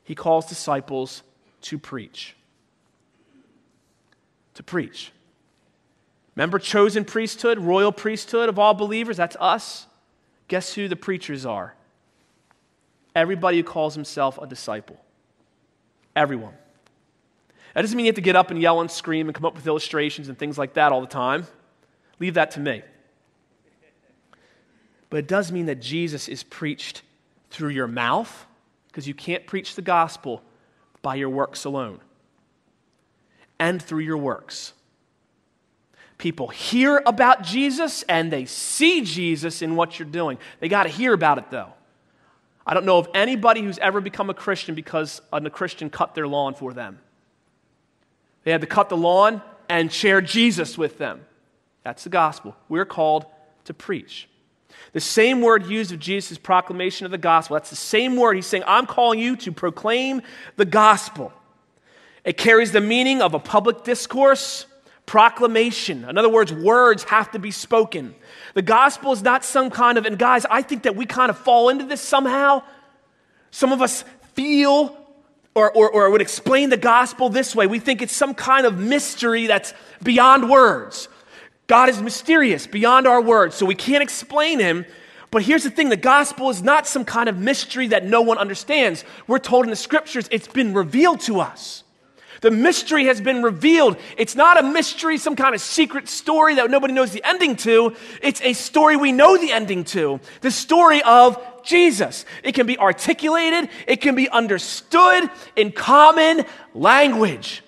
He calls disciples to preach. To preach. Remember chosen priesthood, royal priesthood of all believers? That's us. Guess who the preachers are? Everybody who calls himself a disciple. Everyone. That doesn't mean you have to get up and yell and scream and come up with illustrations and things like that all the time. Leave that to me. But it does mean that Jesus is preached through your mouth, because you can't preach the gospel by your works alone, and through your works. People hear about Jesus and they see Jesus in what you're doing. They got to hear about it though. I don't know of anybody who's ever become a Christian because a Christian cut their lawn for them. They had to cut the lawn and share Jesus with them. That's the gospel. We're called to preach. The same word used of Jesus' proclamation of the gospel, that's the same word. He's saying, I'm calling you to proclaim the gospel. It carries the meaning of a public discourse, proclamation. In other words, words have to be spoken. The gospel is not some kind of, and guys, I think that we kind of fall into this somehow. Some of us feel or would explain the gospel this way. We think it's some kind of mystery that's beyond words. God is mysterious, beyond our words, so we can't explain him. But here's the thing, the gospel is not some kind of mystery that no one understands. We're told in the scriptures it's been revealed to us. The mystery has been revealed. It's not a mystery, some kind of secret story that nobody knows the ending to. It's a story we know the ending to. The story of Jesus. It can be articulated. It can be understood in common language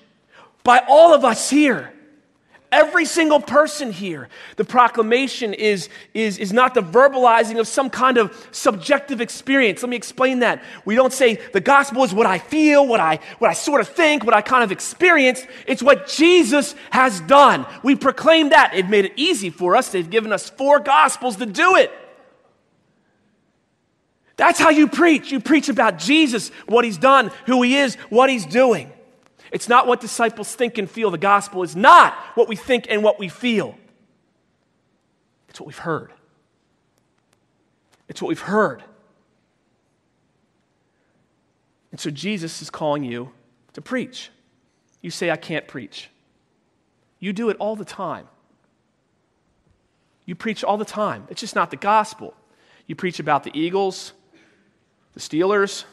by all of us here. Every single person here. The proclamation is not the verbalizing of some kind of subjective experience. Let me explain that. We don't say the gospel is what I feel, what I sort of think, what I kind of experience. It's what Jesus has done. We proclaim that. It made it easy for us. They've given us 4 gospels to do it. That's how you preach. You preach about Jesus, what he's done, who he is, what he's doing. It's not what disciples think and feel. The gospel is not what we think and what we feel. It's what we've heard. It's what we've heard. And so Jesus is calling you to preach. You say, I can't preach. You do it all the time. You preach all the time. It's just not the gospel. You preach about the Eagles, the Steelers,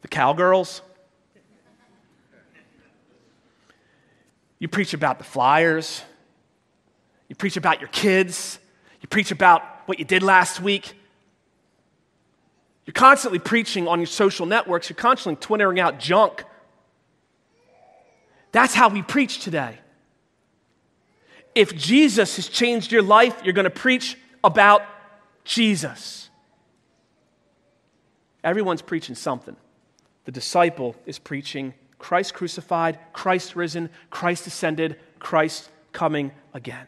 the Cowgirls. You preach about the Flyers. You preach about your kids. You preach about what you did last week. You're constantly preaching on your social networks. You're constantly twittering out junk. That's how we preach today. If Jesus has changed your life, you're going to preach about Jesus. Everyone's preaching something. The disciple is preaching Christ crucified, Christ risen, Christ ascended, Christ coming again.